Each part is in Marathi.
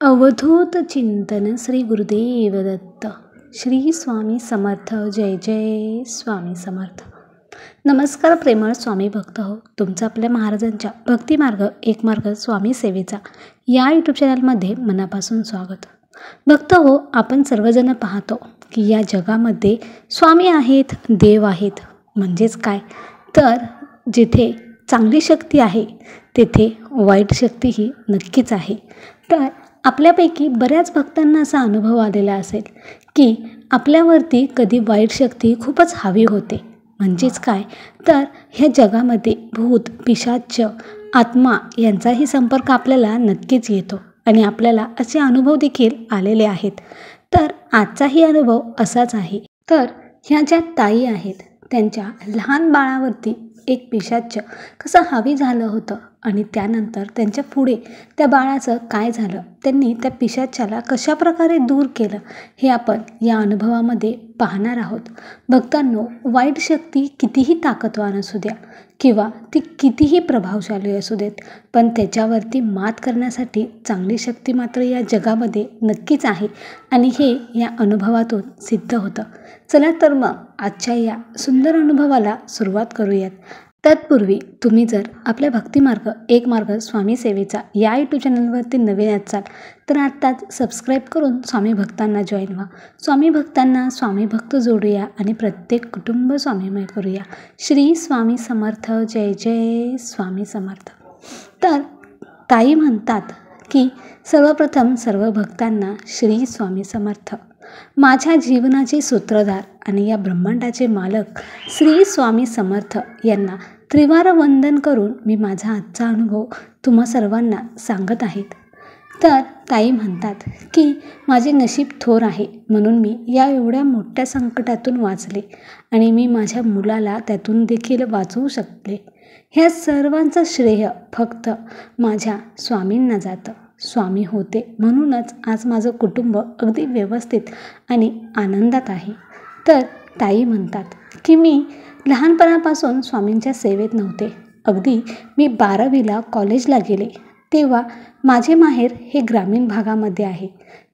अवधूत चिंतन श्री गुरुदेव दत्त. श्री स्वामी समर्थ. जय जय स्वामी समर्थ. नमस्कार प्रेमळ स्वामी भक्त हो. तुमचं आपल्या महाराजांच्या भक्तिमार्ग एक मार्ग स्वामी सेवेचा या यूट्यूब चॅनलमध्ये मनापासून स्वागत. भक्त हो, आपण सर्वजण पाहतो की या जगामध्ये स्वामी आहेत, देव आहेत. म्हणजेच काय तर जिथे चांगली शक्ती आहे तेथे वाईट शक्तीही नक्कीच आहे. तर आपल्यापैकी बऱ्याच भक्तांना असा अनुभव आलेला असेल की आपल्यावरती कधी वाईट शक्ती खूपच हावी होते. म्हणजेच काय तर ह्या जगामध्ये भूत, पिशाच, आत्मा यांचाही संपर्क आपल्याला नक्कीच येतो आणि आपल्याला असे अनुभव देखील आलेले आहेत. तर आजचाही अनुभव असाच आहे. तर ह्या ज्या ताई आहेत त्यांच्या लहान बाळावरती एक पिशाच कसं हावी झालं होतं आणि त्यानंतर त्यांच्या पुढे त्या बाळाचं काय झालं, त्यांनी त्या पिशाच्याला कशाप्रकारे दूर केलं हे आपण या अनुभवामध्ये पाहणार आहोत. भक्तांनो, वाईट शक्ती कितीही ताकदवान असू द्या किंवा ती कितीही प्रभावशाली असू देत, पण त्याच्यावरती मात करण्यासाठी चांगली शक्ती मात्र या जगामध्ये नक्कीच आहे आणि हे या अनुभवातून सिद्ध होतं. चला तर मग आजच्या या सुंदर अनुभवाला सुरुवात करूयात. तत्पूर्वी तुम्ही जर आपल्या भक्तिमार्ग एक मार्ग स्वामी सेवेचा या यूट्यूब चॅनलवरती नवीन असाल तर आत्ताच सबस्क्राईब करून स्वामी भक्तांना जॉईन व्हा. स्वामी भक्तांना स्वामी भक्त जोडूया आणि प्रत्येक कुटुंब स्वामीमय करूया. श्री स्वामी समर्थ. जय जय स्वामी समर्थ. तर ताई म्हणतात की सर्वप्रथम सर्व भक्तांना श्री स्वामी समर्थ. माझ्या जीवनाचे सूत्रधार आणि या ब्रह्मांडाचे मालक श्री स्वामी समर्थ यांना त्रिवार वंदन करून मी माझा आजचा अनुभव तुम्हा सर्वांना सांगत आहेत. तर ताई म्हणतात की माझे नशीब थोर आहे म्हणून मी या एवढ्या मोठ्या संकटातून वाचले आणि मी माझ्या मुलाला त्यातून देखील वाचवू शकले. ह्या सर्वांचं श्रेय फक्त माझ्या स्वामींना जातं. स्वामी होते म्हणूनच आज माझं कुटुंब अगदी व्यवस्थित आणि आनंदात आहे. तर ताई म्हणतात की मी लहानपणापासून स्वामींच्या सेवेत नव्हते. अगदी मी 12वीला कॉलेजला गेले तेव्हा माझे माहेर हे ग्रामीण भागामध्ये आहे.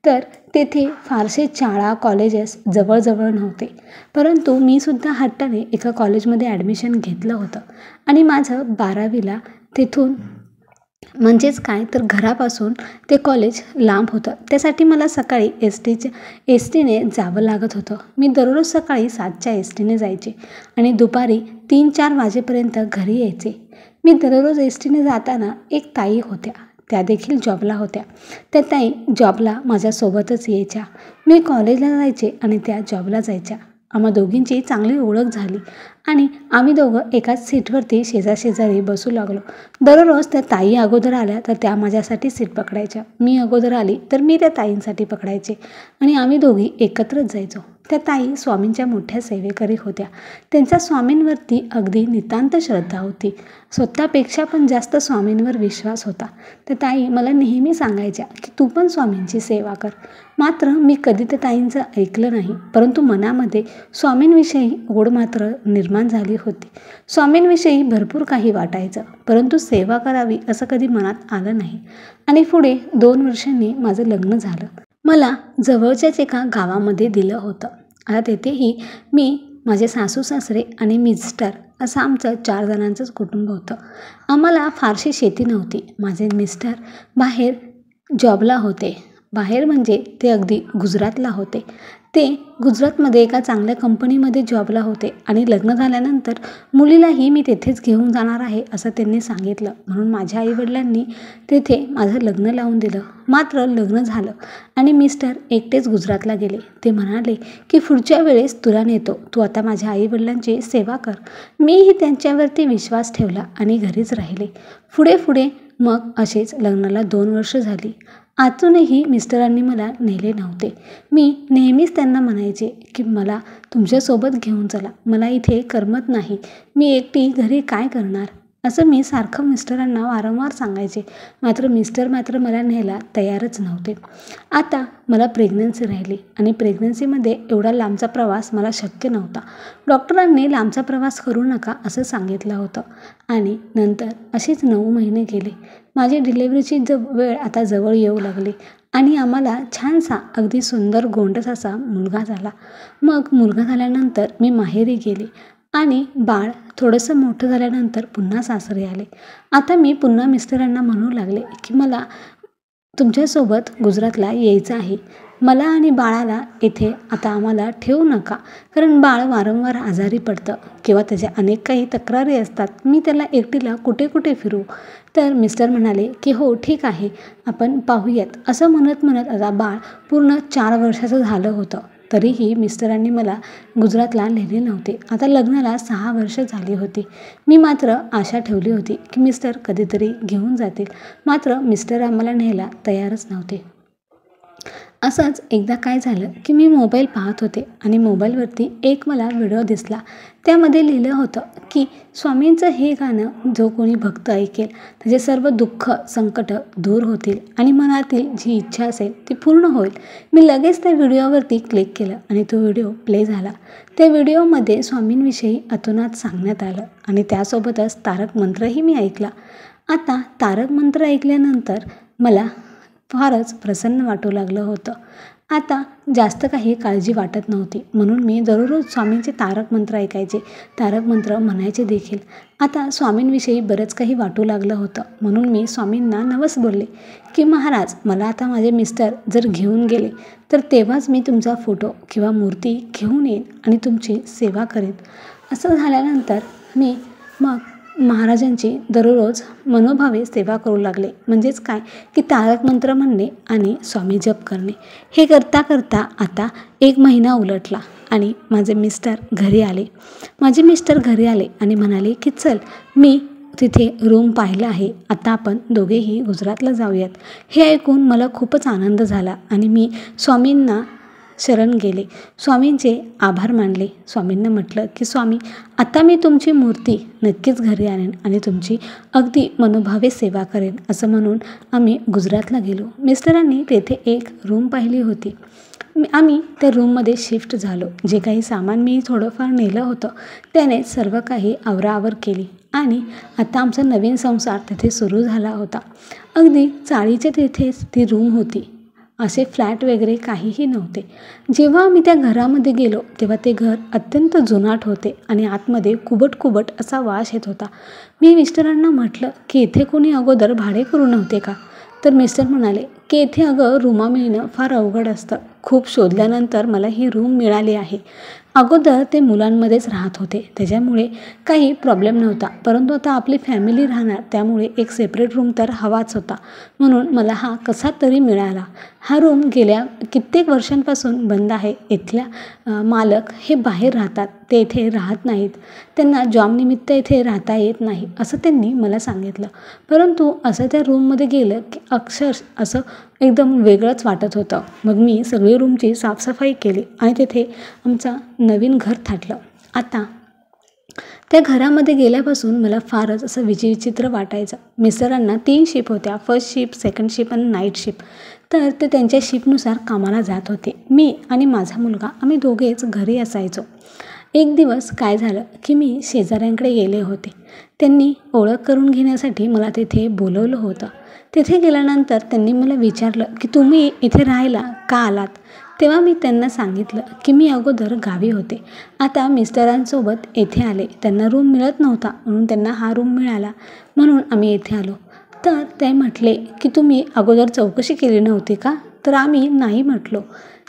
तर तेथे फारसे शाळा कॉलेजेस जवळजवळ नव्हते, परंतु मी सुद्धा हट्टाने एका कॉलेजमध्ये ॲडमिशन घेतलं होतं आणि माझं 12वीला तेथून म्हणजेच काय तर घरापासून ते कॉलेज लांब होतं. त्यासाठी मला सकाळी एस टीने जावं लागत होतं. मी दररोज सकाळी 7च्या एस टीने जायचे आणि दुपारी 3-4 वाजेपर्यंत घरी यायचे. मी दररोज एस टीने जाताना एक ताई होत्या, त्या देखील जॉबला होत्या. त्या ताई जॉबला माझ्यासोबतच यायच्या. मी कॉलेजला जायचे आणि त्या जॉबला जायच्या. आम्हा दोघींची चांगली ओळख झाली आणि आम्ही दोघं एकाच सीटवरती शेजारी बसू लागलो. दररोज त्या ताई अगोदर आल्या तर त्या माझ्यासाठी सीट पकडायच्या, मी अगोदर आली तर मी त्या ताईंसाठी पकडायचे आणि आम्ही दोघी एकत्रच जायचो. त्या ताई स्वामींच्या मोठ्या सेवेकरी होत्या. त्यांचा स्वामींवरती अगदी नितांत श्रद्धा होती. स्वतःपेक्षा पण जास्त स्वामींवर विश्वास होता. त्या ताई मला नेहमी सांगायच्या की तू पण स्वामींची सेवा कर. मात्र मी कधी त्या ताईंचं ऐकलं नाही, परंतु मनामध्ये स्वामींविषयी ओढ मात्र निर्माण झाली होती. स्वामींविषयी भरपूर काही वाटायचं, परंतु सेवा करावी असं कधी मनात आलं नाही. आणि पुढे 2 वर्षांनी माझं लग्न झालं. मला जवळच्याच एका गावामध्ये दिलं होतं. आता तेथेही मी, माझे सासू सासरे आणि मिस्टर असं आमचं 4 जणांचंच कुटुंब होतं. आम्हाला फारशी शेती नव्हती. माझे मिस्टर बाहेर जॉबला होते. बाहेर म्हणजे ते अगदी गुजरातला होते. ते गुजरातमध्ये एका चांगल्या कंपनीमध्ये जॉबला होते आणि लग्न झाल्यानंतर मुलीलाही मी तेथेच घेऊन जाणार आहे असं त्यांनी सांगितलं. म्हणून माझ्या आईवडिलांनी तेथे माझं लग्न लावून दिलं. मात्र लग्न झालं आणि मिस्टर एकटेच गुजरातला गेले. ते म्हणाले की पुढच्या वेळेस तुला नेतो, तू आता माझ्या आईवडिलांची सेवा कर. मीही त्यांच्यावरती विश्वास ठेवला आणि घरीच राहिले. पुढे मग असेच लग्नाला 2 वर्ष झाली. अजूनही मिस्टरांनी मला नेले नव्हते. मी नेहमीच त्यांना म्हणायचे की मला तुमच्यासोबत घेऊन चला, मला इथे करमत नाही, मी एकटी घरी काय करणार. असं मी सारखं मिस्टरांना वारंवार सांगायचे, मात्र मिस्टर मला न्यायला तयारच नव्हते. आता मला प्रेग्नन्सी राहिली आणि प्रेग्नन्सीमध्ये एवढा लांबचा प्रवास मला शक्य नव्हता. डॉक्टरांनी लांबचा प्रवास करू नका असं सांगितलं होतं. आणि नंतर अशीच 9 महिने गेले. माझी डिलिव्हरीची वेळ आता जवळ येऊ लागली आणि आम्हाला छानसा अगदी सुंदर गोंडस असा मुलगा झाला. मग मुलगा झाल्यानंतर मी माहेरी गेले आणि बाळ थोडंसं मोठं झाल्यानंतर पुन्हा सासरी आले. आता मी पुन्हा मिस्टरांना म्हणू लागले की मला तुमच्यासोबत गुजरातला यायचं आहे. मला आणि बाळाला इथे आता आम्हाला ठेवू नका, कारण बाळ वारंवार आजारी पडतं किंवा त्याच्या अनेक काही तक्रारी असतात. मी त्याला एकटीला कुठे कुठे फिरू. तर मिस्टर म्हणाले की हो ठीक आहे, आपण पाहूयात. असं म्हणत आता बाळ पूर्ण 4 वर्षाचं झालं होतं. तरीही मिस्टरांनी मला गुजरातला नेले नव्हते. आता लग्नाला 6 वर्ष झाली होती. मी मात्र आशा ठेवली होती की मिस्टर कधीतरी घेऊन जातील. मात्र मिस्टर आम्हाला न्यायला तयारच नव्हते. असंच एकदा काय झालं की मी मोबाईल पाहत होते आणि मोबाईलवरती एक मला व्हिडिओ दिसला. त्यामध्ये लिहिलं होतं की स्वामींचं हे गाणं जो कोणी भक्त ऐकेल त्याचे सर्व दुःख संकट दूर होतील आणि मनातील जी इच्छा असेल ती पूर्ण होईल. मी लगेच त्या व्हिडिओवरती क्लिक केलं आणि तो व्हिडिओ प्ले झाला. त्या व्हिडिओमध्ये स्वामींविषयी अतोनात सांगण्यात आलं आणि त्यासोबतच तारक मंत्रही मी ऐकला. आता तारक मंत्र ऐकल्यानंतर मला फारच प्रसन्न वाटू लागलं होतं. आता जास्त काही काळजी वाटत नव्हती, म्हणून मी दररोज स्वामींचे तारक मंत्र ऐकायचे, तारक मंत्र म्हणायचे देखील. आता स्वामींविषयी बरंच काही वाटू लागलं होतं, म्हणून मी स्वामींना नवस बोलले की महाराज, मला आता माझे मिस्टर जर घेऊन गेले तर तेव्हाच मी तुमचा फोटो किंवा मूर्ती घेऊन येईन आणि तुमची सेवा करेन. असं झाल्यानंतर मी मग महाराजांची दररोज मनोभावे सेवा करू लागले. म्हणजेच काय की तारक मंत्र म्हणणे आणि स्वामी जप करणे. हे करता करता आता 1 महिना उलटला आणि माझे मिस्टर घरी आले. माझे मिस्टर घरी आले आणि म्हणाले की चल, मी तिथे रूम पाहिलं आहे, आता आपण दोघेही गुजरातला जाऊयात. हे ऐकून मला खूपच आनंद झाला आणि मी स्वामींना शरण गेले, स्वामींचे आभार मानले. स्वामींना म्हटलं की स्वामी, आता मी तुमची मूर्ती नक्कीच घरी आणेन आणि तुमची अगदी मनोभावे सेवा करेन. असं म्हणून आम्ही गुजरातला गेलो. मिस्टरांनी तेथे एक रूम पाहिली होती. आम्ही त्या रूममध्ये शिफ्ट झालो. जे काही सामान मी थोडंफार नेलं होतं त्याने सर्व काही आवराआवर केली आणि आता आमचा नवीन संसार तिथे सुरू झाला होता. अगदी चाळीच्या तिथेच ती रूम होती. असे फ्लॅट वगैरे काहीही नव्हते. जेव्हा आम्ही त्या घरामध्ये गेलो तेव्हा ते घर अत्यंत जुनाट होते आणि आतमध्ये कुबट असा वास येत होता. मी मिस्टरांना म्हटलं की इथे कोणी अगोदर भाडेकरू नव्हते का? तर मिस्टर म्हणाले की इथे अगं रूमा मिळणं फार अवघड असतं. खूप शोधल्यानंतर मला ही रूम मिळाली आहे. अगोदर ते मुलांमध्येच राहत होते, त्याच्यामुळे काही प्रॉब्लेम नव्हता. परंतु आता आपली फॅमिली राहणार, त्यामुळे एक सेपरेट रूम तर हवाच होता. म्हणून मला कसा तरी मिळाला. हा रूम गेल्या कित्येक वर्षांपासून बंद आहे. इथल्या मालक हे बाहेर राहतात, ते इथे राहत नाहीत. त्यांना जॉबनिमित्त इथे राहता येत नाही असं त्यांनी मला सांगितलं. परंतु असं त्या रूममध्ये गेलं की अक्षरशः असं एकदम वेगळंच वाटत होतं. मग मी सगळी रूमची साफसफाई केली आणि तिथे आमचं नवीन घर थाटलं. आता त्या घरामध्ये गेल्यापासून मला फारच असं विचित्र वाटायचं. मिस्टरांना 3 शिफ्ट होत्या, फर्स्ट शिफ्ट, सेकंड शिफ्ट आणि नाईट शिफ्ट. तर ते त्यांच्या शिफ्टनुसार कामाला जात होते. मी आणि माझा मुलगा आम्ही दोघेच घरी असायचो. एक दिवस काय झालं की मी शेजाऱ्यांकडे गेले होते. त्यांनी ओळख करून घेण्यासाठी मला तिथे बोलवलं होतं. तिथे गेल्यानंतर त्यांनी मला विचारलं की तुम्ही इथे राहायला का आलात? तेव्हा मी त्यांना सांगितलं की मी अगोदर गावी होते, आता मिस्टरांसोबत येथे आले. त्यांना रूम मिळत नव्हता म्हणून त्यांना हा रूम मिळाला, म्हणून आम्ही येथे आलो. तर ते म्हटले की तुम्ही अगोदर चौकशी केली नव्हती का? तर आम्ही नाही म्हटलो.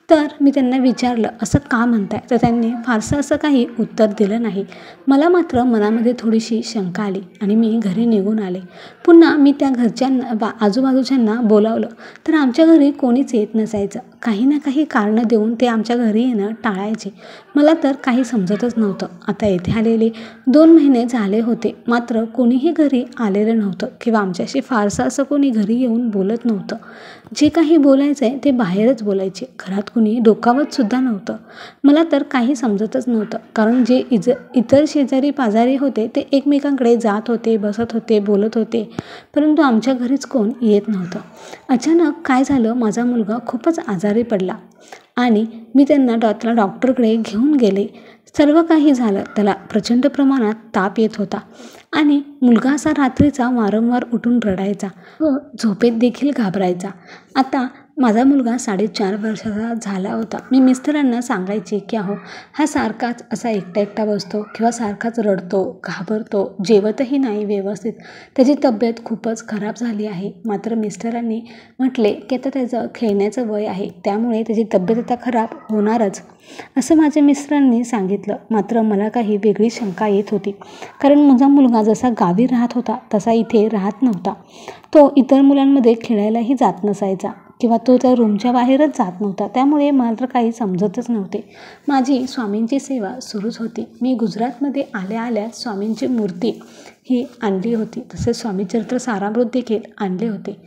तर मी त्यांना विचारलं असं का म्हणताय? तर त्यांनी फारसं असं काही उत्तर दिलं नाही. मला मात्र मनामध्ये थोडीशी शंका आली आणि मी घरी निघून आले. पुन्हा मी त्या घरच्यांना आजूबाजूच्यांना बोलावलं तर आमच्या घरी कोणीच येत नसायचं. काही ना काही कारणं देऊन ते आमच्या घरी येणं टाळायचे. मला तर काही समजतच नव्हतं. आता येथे आलेले 2 महिने झाले होते, मात्र कोणीही घरी आलेलं नव्हतं किंवा आमच्याशी फारसं असं कोणी घरी येऊन बोलत नव्हतं. जे काही बोलायचं आहे ते बाहेरच बोलायचे. घरात कुणी डोकावतसुद्धा नव्हतं. मला तर काही समजतच नव्हतं, कारण जे इतर शेजारी पाजारी होते ते एकमेकांकडे जात होते, बसत होते, बोलत होते, परंतु आमच्या घरीच कोण येत नव्हतं. अचानक काय झालं, माझा मुलगा खूपच आजारी पडला आणि मी त्याला डॉक्टरकडे घेऊन गेले. सर्व काही झालं. त्याला प्रचंड प्रमाणात ताप येत होता आणि मुलगा असा रात्रीचा वारंवार उठून रडायचा व झोपेत देखील घाबरायचा. आता माझा मुलगा 4.5 वर्षाचा झाला होता. मी मिस्टरांना सांगायचे की अहो, हा सारखाच असा एकटा एकटा बसतो किंवा सारखाच रडतो, घाबरतो, जेवतही नाही व्यवस्थित, त्याची तब्येत खूपच खराब झाली आहे. मात्र मिस्टरांनी म्हटले की आता त्याचं खेळण्याचं वय आहे, त्यामुळे त्याची तब्येत आता खराब होणारच, असं माझ्या मिस्टरांनी सांगितलं. मात्र मला काही वेगळी शंका येत होती, कारण माझा मुलगा जसा गावी राहत होता तसा इथे राहत नव्हता. तो इतर मुलांमध्ये खेळायलाही जात नसायचा किंवा तो त्या रूमच्या बाहेरच जात नव्हता. त्यामुळे मला तर काही समजतच नव्हते. माझी स्वामींची सेवा सुरूच होती. मी गुजरातमध्ये आल्या आल्या स्वामींची मूर्ती ही आणली होती, तसेच स्वामीचरित्र सारामृत देखील आणले होते.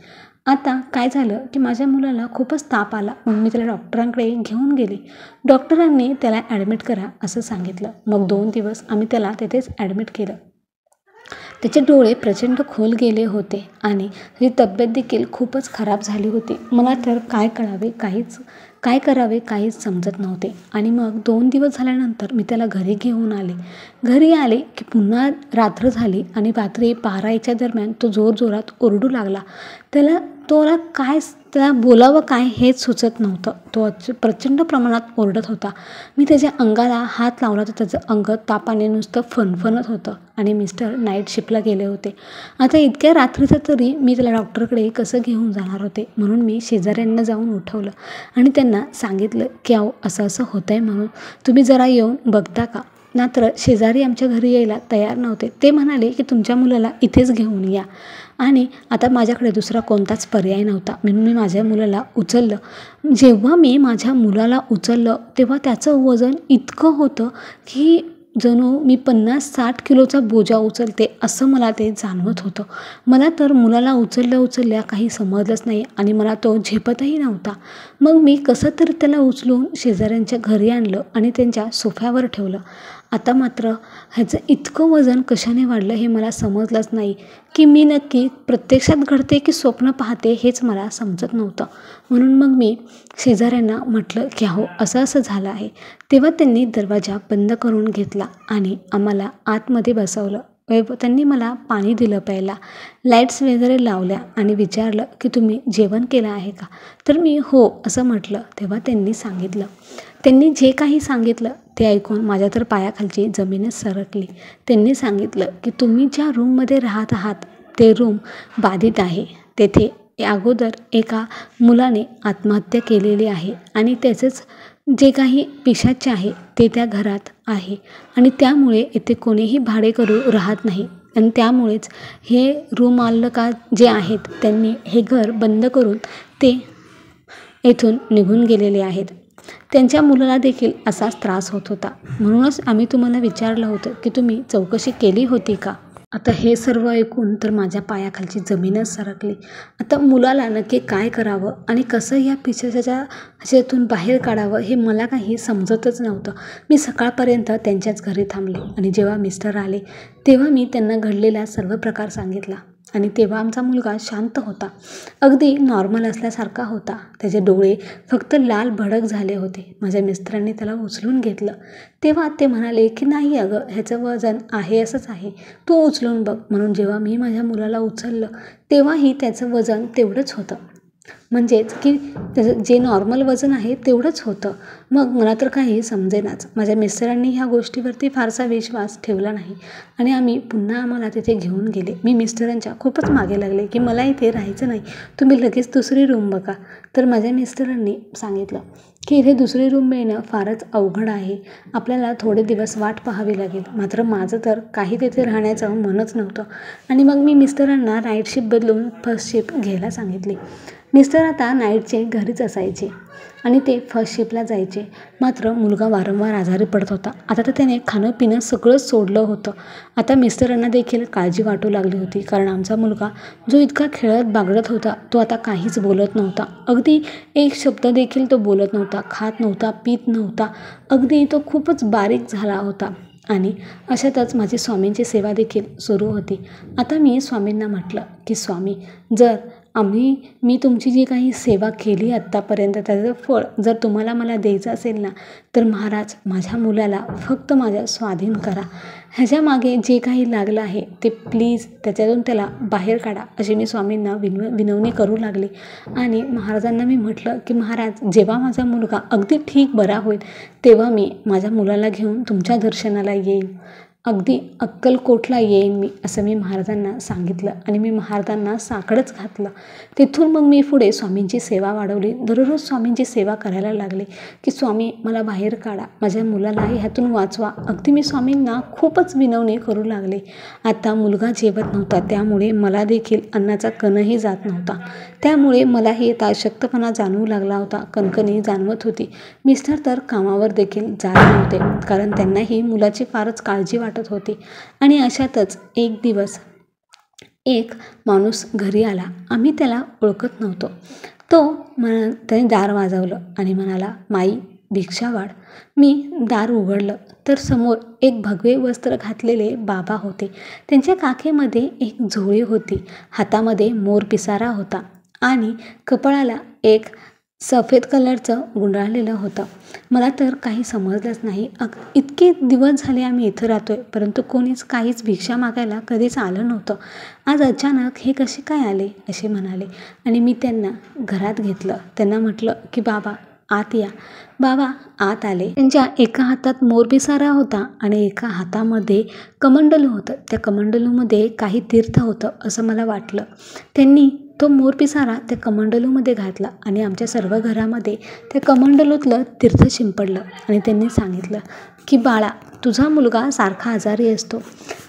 आता काय झालं की माझ्या मुलाला खूपच ताप आला, म्हणून मी त्याला डॉक्टरांकडे घेऊन गेले. डॉक्टरांनी त्याला ॲडमिट करा असं सांगितलं. मग 2 दिवस आम्ही त्याला तिथेच ॲडमिट केलं. त्याचे डोळे प्रचंड खोल गेले होते आणि त्याची तब्येत देखील खूपच खराब झाली होती. मला तर काय करावे काहीच समजत नव्हते. आणि मग 2 दिवस झाल्यानंतर मी त्याला घरी घेऊन आले. घरी आले की पुन्हा रात्र झाली आणि रात्री 12:00च्या दरम्यान तो जोरजोरात ओरडू लागला. त्याला बोलावं काय हेच सुचत नव्हतं. तो प्रचंड प्रमाणात ओरडत होता. मी त्याच्या अंगाला हात लावला तर त्याचं अंग तापाने नुसतं फणफणत होतं आणि मिस्टर नाईट शिफ्टला गेले होते. आता इतक्या रात्रीचं तरी मी त्याला डॉक्टरकडे कसं घेऊन जाणार होते, म्हणून मी शेजाऱ्यांना जाऊन उठवलं आणि त्यांना सांगितलं की अहो, असं असं होतं आहे, म्हणून तुम्ही जरा येऊन बघता का. मात्र शेजारी आमच्या घरी यायला तयार नव्हते. ते म्हणाले की तुमच्या मुलाला इथेच घेऊन या. आणि आता माझ्याकडे दुसरा कोणताच पर्याय नव्हता, म्हणून मी माझ्या मुलाला उचललं. जेव्हा मी माझ्या मुलाला उचललं तेव्हा त्याचं वजन इतकं होतं की जणू मी 50-60 किलोचा बोजा उचलते असं मला ते जाणवत होतं. मला तर मुलाला उचलल्या काही समजलंच नाही आणि मला तो झेपतही नव्हता. मग मी कसं तरी त्याला उचलून शेजाऱ्यांच्या घरी आणलं आणि त्यांच्या सोफ्यावर ठेवलं. आता मात्र ह्याचं इतकं वजन कशाने वाढलं हे मला समजलंच नाही, की मी नक्की प्रत्यक्षात घडते की स्वप्न पाहते हेच मला समजत नव्हतं. म्हणून मग मी शेजाऱ्यांना म्हटलं की अहो, असं असं झालं आहे. तेव्हा त्यांनी दरवाजा बंद करून घेतला आणि आम्हाला आतमध्ये बसवलं. त्यांनी मला पाणी दिलं प्यायला, लाईट्स वगैरे लावल्या आणि विचारलं की तुम्ही जेवण केलं आहे का. तर मी हो असं म्हटलं. तेव्हा त्यांनी जे काही सांगितलं ते ऐकून माझ्या तर पायाखालची जमीनच सरकली. त्यांनी सांगितलं की तुम्ही ज्या रूममध्ये राहत आहात ते रूम बाधित आहे. तेथे अगोदर एका मुलाने आत्महत्या केलेली आहे आणि त्याचंच जे काही पिशाच्च आहे ते त्या घरात आहे आणि त्यामुळे येथे कोणीही भाडेकरू राहत नाही आणि त्यामुळेच हे रूम मालक जे आहेत त्यांनी हे घर बंद करून ते येथून निघून गेलेले आहेत. त्यांच्या मुलाला देखील असाच त्रास होत होता. म्हणूनच आम्ही तुम्हाला विचारलं होतं की तुम्ही चौकशी केली होती का. आता हे सर्व ऐकून तर माझ्या पायाखालची जमीनच सरकली. आता मुलाला नक्की काय करावं आणि कसं या पिशाच्याच्या ह्याच्यातून बाहेर काढावं हे मला काही समजतच नव्हतं. मी सकाळपर्यंत त्यांच्याच घरी थांबले आणि जेव्हा मिस्टर आले तेव्हा मी त्यांना घडलेला सर्व प्रकार सांगितला आणि तेव्हा आमचा मुलगा शांत होता, अगदी नॉर्मल असल्यासारखा होता. त्याचे डोळे फक्त लाल भडक झाले होते. माझ्या मिस्टरांनी त्याला उचलून घेतलं. तेव्हा ते म्हणाले की नाही अगं, ह्याचं वजन आहे असंच आहे, तू उचलून बघ. म्हणून जेव्हा मी माझ्या मुलाला उचललं तेव्हाही त्याचं वजन तेवढंच होतं, म्हणजेच की त्याचं जे नॉर्मल वजन आहे तेवढंच होतं. मग मला तर काही समजेनाच. माझ्या मिस्टरांनी ह्या गोष्टीवरती फारसा विश्वास ठेवला नाही आणि आम्हाला तिथे घेऊन गेले. मी मिस्टरांच्या खूपच मागे लागले की मला इथे राहायचं नाही, तुम्ही लगेच दुसरी रूम बघा. तर माझ्या मिस्टरांनी सांगितलं की इथे दुसरी रूम मिळणं फारच अवघड आहे, आपल्याला थोडे दिवस वाट पाहावी लागेल. मात्र माझं तर काही तिथे राहण्याचं मनच नव्हतं आणि मग मी मिस्टरांना नाईट शिफ्ट बदलून फर्स्ट शिफ्ट घ्यायला सांगितली. मिस्टर आता नाईटचे घरीच असायचे आणि ते फर्स्ट शिफ्टला जायचे. मात्र मुलगा वारंवार आजारी पडत होता. आता तर त्याने खाणं पिणं सगळंच सोडलं होतं. आता मिस्टरांना देखील काळजी वाटू लागली होती, कारण आमचा मुलगा जो इतका खेळत बागडत होता तो आता काहीच बोलत नव्हता. अगदी एक शब्द देखील तो बोलत नव्हता, खात नव्हता, पीत नव्हता. अगदी तो खूपच बारीक झाला होता. आणि अशातच माझी स्वामींची सेवा देखील सुरू होती. आता मी स्वामींना म्हटलं की स्वामी, जर मी तुमची जी काही सेवा केली आत्तापर्यंत त्याचं फळ जर तुम्हाला मला द्यायचं असेल ना, तर महाराज माझ्या मुलाला फक्त माझ्या स्वाधीन करा. ह्याच्यामागे जे काही लागलं आहे ते प्लीज त्याच्यातून त्याला बाहेर काढा, अशी मी स्वामींना विनवणी करू लागली. आणि महाराजांना मी म्हटलं की महाराज, जेव्हा माझा मुलगा अगदी ठीक बरा होईल तेव्हा मी माझ्या मुलाला घेऊन तुमच्या दर्शनाला येईन, अगदी अक्कलकोटला येईन मी, असं मी महाराजांना सांगितलं. आणि मी महाराजांना साकडंच घातलं. तिथून मग मी पुढे स्वामींची सेवा वाढवली. दररोज स्वामींची सेवा करायला लागले की स्वामी मला बाहेर काढा, माझ्या मुलालाही ह्यातून वाचवा. अगदी मी स्वामींना खूपच विनवणी करू लागले. आता मुलगा जेवत नव्हता, त्यामुळे मला देखील अन्नाचा कणही जात नव्हता. त्यामुळे मलाही आता अशक्तपणा जाणवू लागला होता, कणकणी जाणवत होती. मिस्टर तर कामावर देखील जात नव्हते, कारण त्यांनाही मुलाची फारच काळजी वाटत होती. आणि अशातच एक दिवस एक माणूस घरी आला. आम्ही त्याला ओळखत नव्हतो. त्याने दार वाजवलं आणि म्हणाला, माई भिक्षा वाढ. मी दार उघडलं तर समोर एक भगवे वस्त्र घातलेले बाबा होते. त्यांच्या काखेमध्ये एक झोळी होती, हातामध्ये मोर पिसारा होता आणि कपाळाला एक सफेद कलरचं गुंडाळलेलं होतं. मला तर काही समजलंच नाही. इतके दिवस झाले आम्ही इथं राहतोय, परंतु कोणीच काहीच भिक्षा मागायला कधीच आलं नव्हतं. आज अचानक हे कसे काय आले, असे म्हणाले. आणि मी त्यांना घरात घेतलं. त्यांना म्हटलं की बाबा आत या. बाबा आत आले. त्यांच्या एका हातात मोरपिसारा होता आणि एका हातामध्ये कमंडलू होतं. त्या कमंडलूमध्ये काही तीर्थ होतं असं मला वाटलं. त्यांनी तो मोरपिसारा त्या कमंडलूमध्ये घातला आणि आमच्या सर्व घरामध्ये त्या कमंडलूतलं तीर्थ शिंपडलं. आणि त्यांनी सांगितलं की बाळा, तुझा मुलगा सारखा आजारी असतो.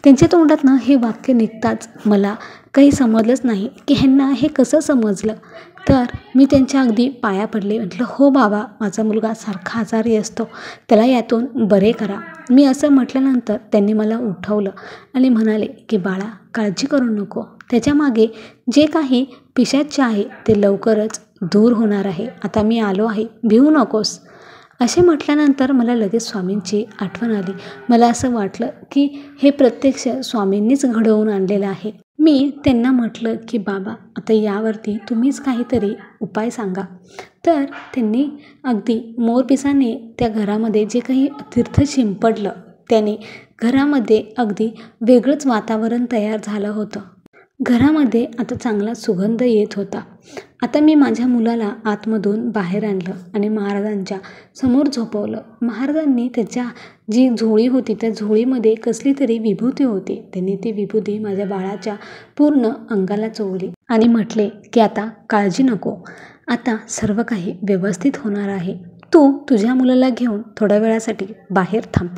त्यांच्या तोंडातनं हे वाक्य निघताच मला काही समजलंच नाही की ह्यांना हे कसं समजलं. तर मी त्यांच्या अगदी पाया पडले. म्हटलं, हो बाबा, माझा मुलगा सारखा आजारी असतो, त्याला यातून बरे करा. मी असं म्हटल्यानंतर त्यांनी मला उठवलं आणि म्हणाले की बाळा, काळजी करू नको. त्याच्यामागे जे काही पिशाच्च आहे ते लवकरच दूर होणार आहे. आता मी आलो आहे, भिवू नकोस. असे म्हटल्यानंतर मला लगेच स्वामींची आठवण आली. मला असं वाटलं की हे प्रत्यक्ष स्वामींनीच घडवून आणलेलं आहे. मी त्यांना म्हटलं की बाबा, आता यावरती तुम्हीच काहीतरी उपाय सांगा. तर त्यांनी अगदी मोरपिसाने त्या घरामध्ये जे काही तीर्थ शिंपडलं त्याने घरामध्ये अगदी वेगळंच वातावरण तयार झालं होतं. घरामध्ये आता चांगला सुगंध येत होता. आता मी माझ्या मुलाला आतमधून बाहेर आणलं आणि महाराजांच्या समोर झोपवलं. महाराजांनी त्याच्या जी झोळी होती त्या झोळीमध्ये कसली तरी विभूती होती. त्यांनी ती विभूती माझ्या बाळाच्या पूर्ण अंगाला चोळली आणि म्हटले की आता काळजी नको, आता सर्व काही व्यवस्थित होणार आहे. तू तुझ्या मुलाला घेऊन थोड्या वेळासाठी बाहेर थांब.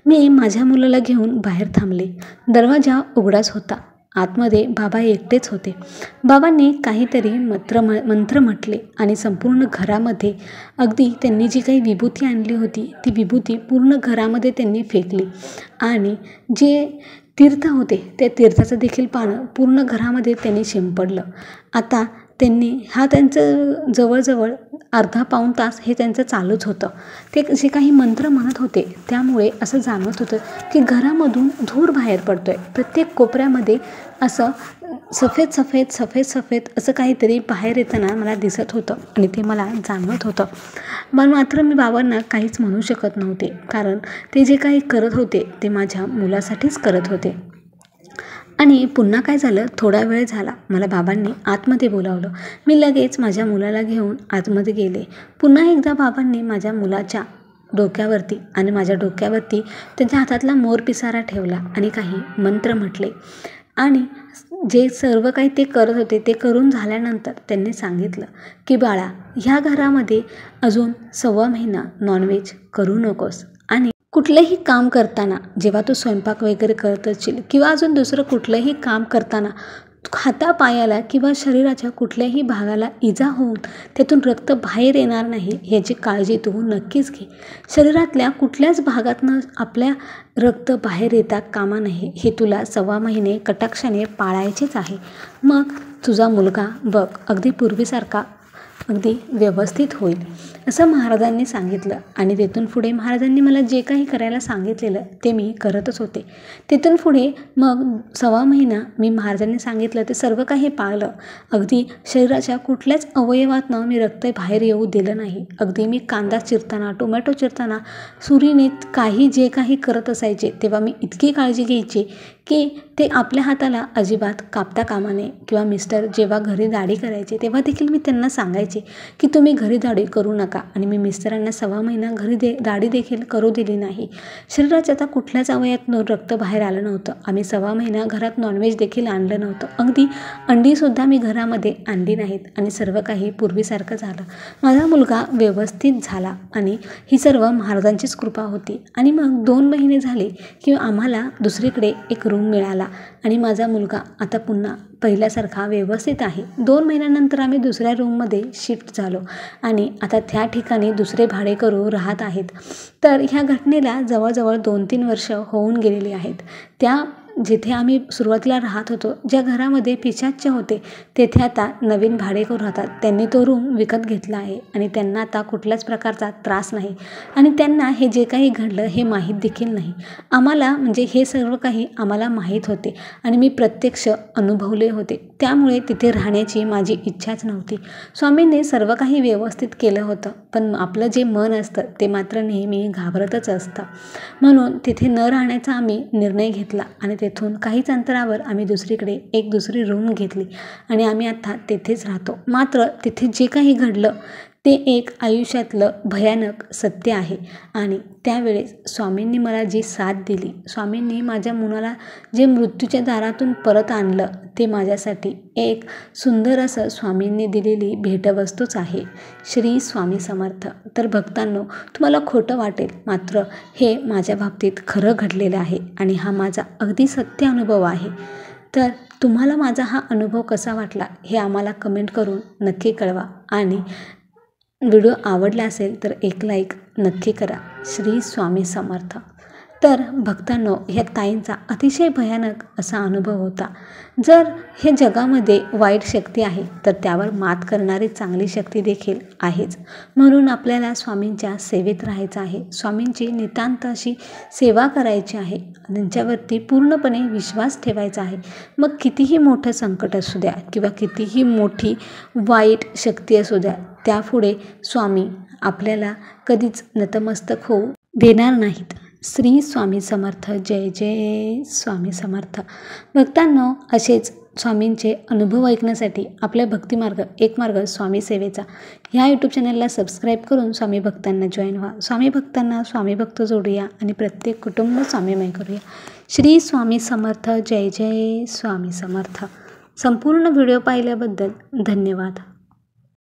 मी माझ्या मुलाला घेऊन बाहेर थांबले. दरवाजा उघडाच होता. आतमध्ये बाबा एकटेच होते. बाबांनी काहीतरी मंत्र म्हटले आणि संपूर्ण घरामध्ये अगदी त्यांनी जी काही विभूती आणली होती ती विभूती पूर्ण घरामध्ये त्यांनी फेकली. आणि जे तीर्थ होते त्या तीर्थाचं देखील पानं पूर्ण घरामध्ये त्यांनी शिंपडलं. आता त्यांनी त्यांचं जवळजवळ अर्धा पाऊण तास हे त्यांचं चालूच होतं. ते जे काही मंत्र म्हणत होते त्यामुळे असं जाणवत होतं की घरामधून धूर बाहेर पडतो आहे. प्रत्येक कोपऱ्यामध्ये असं सफेद सफेद सफेद सफेद असं काहीतरी बाहेर येताना मला दिसत होतं आणि ते मला जाणवत होतं. मात्र मी बाबांना काहीच म्हणू शकत नव्हते, कारण ते जे काही करत होते ते माझ्या मुलासाठीच करत होते. आणि पुन्हा काय झालं, थोडा वेळ झाला मला बाबांनी आतमध्ये बोलावलं. मी लगेच माझ्या मुलाला घेऊन आतमध्ये गेले. पुन्हा एकदा बाबांनी माझ्या मुलाच्या डोक्यावरती आणि माझ्या डोक्यावरती त्यांच्या हातातला मोरपिसारा ठेवला आणि काही मंत्र म्हटले. आणि जे सर्व काही ते करत होते ते करून झाल्यानंतर त्यांनी सांगितलं की बाळा, ह्या घरामध्ये अजून 1.25 महिना नॉनव्हेज करू नकोस. आणि कुठलंही काम करताना जेव्हा तू स्वयंपाक वगैरे करत असशील किंवा अजून दुसरं कुठलंही काम करताना हातापायाला किंवा शरीराच्या कुठल्याही भागाला इजा होऊन त्यातून रक्त बाहेर येणार नाही याची काळजी तू नक्कीच घे. शरीरातल्या कुठल्याच भागातनं आपल्या रक्त बाहेर येता कामा नये हे तुला 1.25 महिने कटाक्षाने पाळायचेच आहे. मग तुझा मुलगा बघ अगदी पूर्वीसारखा अगदी व्यवस्थित होईल असं महाराजांनी सांगितलं. आणि तिथून पुढे महाराजांनी मला जे काही करायला सांगितलेलं ते मी करतच होते. तिथून पुढे मग 1.25 महिना मी महाराजांनी सांगितलं ते सर्व काही पाळलं. अगदी शरीराच्या कुठल्याच अवयवातनं मी रक्त बाहेर येऊ दिलं नाही. अगदी मी कांदा चिरताना, टोमॅटो चिरताना, सुरीने काही जे काही करत असायचे तेव्हा मी इतकी काळजी घ्यायची की ते आपल्या हाताला अजिबात कापता कामा नये. किंवा मिस्टर जेव्हा घरी दाढी करायचे तेव्हा देखील मी त्यांना सांगायचे की तुम्ही घरी दाढी करू नका. आणि मी मिस्टरांना 1.25 महिना घरी दाढी देखील करू दिली नाही. शरीराच्या आता कुठल्याच अवयवातून रक्त बाहेर आलं नव्हतं. आम्ही 1.25 महिना घरात नॉनव्हेज देखील आणलं नव्हतं. अगदी अंडीसुद्धा मी घरामध्ये आणली नाहीत. आणि सर्व काही पूर्वीसारखं झालं. माझा मुलगा व्यवस्थित झाला आणि ही सर्व महाराजांचीच कृपा होती. आणि मग 2 महिने झाले की आम्हाला दुसरीकडे एक रूम मिळाला आणि माझा मुलगा आता पुन्हा पहिल्यासारखा व्यवस्थित आहे. 2 महिन्यानंतर आम्ही दुसऱ्या रूममध्ये शिफ्ट झालो आणि आता त्या ठिकाणी दुसरे भाडेकरू राहत आहेत. तर ह्या घटनेला जवळजवळ 2-3 वर्ष होऊन गेलेली आहेत. त्या जिथे आम्ही सुरुवातीला राहत होतो ज्या घरामध्ये पिशाच्च होते तेथे आता नवीन भाडेकरू राहतात. त्यांनी तो रूम विकत घेतला आहे आणि त्यांना आता कुठल्याच प्रकारचा त्रास नाही आणि त्यांना हे जे काही घडलं हे माहीत देखील नाही. आम्हाला म्हणजे हे सर्व काही आम्हाला माहीत होते आणि मी प्रत्यक्ष अनुभवले होते. त्यामुळे तिथे राहण्याची माझी इच्छाच नव्हती. स्वामींनी सर्व काही व्यवस्थित केलं होतं पण आपलं जे मन असतं ते मात्र नेहमी घाबरतच असतं. म्हणून तिथे न राहण्याचा आम्ही निर्णय घेतला आणि तेथून काहीच अंतरावर आम्ही दुसरीकडे एक दुसरी रूम घेतली आणि आम्ही आता तेथेच राहतो. मात्र तिथे जे काही घडलं ते एक आयुष्यातलं भयानक सत्य आहे. आणि त्यावेळेस स्वामींनी मला जी साथ दिली, स्वामींनी माझ्या मुलाला जे मृत्यूच्या दारातून परत आणलं ते माझ्यासाठी एक सुंदर असं स्वामींनी दिलेली भेटवस्तूच आहे. श्री स्वामी समर्थ. तर भक्तांनो, तुम्हाला खोटं वाटेल मात्र हे माझ्या बाबतीत खरं घडलेलं आहे आणि हा माझा अगदी सत्य अनुभव आहे. तर तुम्हाला माझा हा अनुभव कसा वाटला हे आम्हाला कमेंट करून नक्की कळवा आणि व्हिडिओ आवडला असेल तर एक लाईक नक्की करा. श्री स्वामी समर्थ. तर भक्तांनो, ह्या ताईंचा अतिशय भयानक असा अनुभव होता. जर हे जगामध्ये वाईट शक्ती आहे तर त्यावर मात करणारी चांगली शक्ती देखील आहेच. म्हणून आपल्याला स्वामींच्या सेवेत राहायचं आहे. स्वामींची नितांत अशी सेवा करायची आहे. त्यांच्यावरती पूर्णपणे विश्वास ठेवायचा आहे. मग कितीही मोठं संकट असू द्या किंवा कितीही मोठी वाईट शक्ती असू द्या, त्यापुढे स्वामी आपल्याला कधीच नतमस्तक होऊ देणार नाहीत. श्री स्वामी समर्थ. जय जय स्वामी समर्थ. भक्तांनो, असेच स्वामींचे अनुभव ऐकण्यासाठी आपल्या भक्तिमार्ग एक मार्ग स्वामी सेवेचा ह्या यूट्यूब चॅनलला सबस्क्राईब करून स्वामी भक्तांना जॉईन व्हा. स्वामी भक्तांना स्वामी भक्त जोडूया आणि प्रत्येक कुटुंब स्वामीमय करूया. श्री स्वामी समर्थ. जय जय स्वामी समर्थ. संपूर्ण व्हिडिओ पाहिल्याबद्दल धन्यवाद.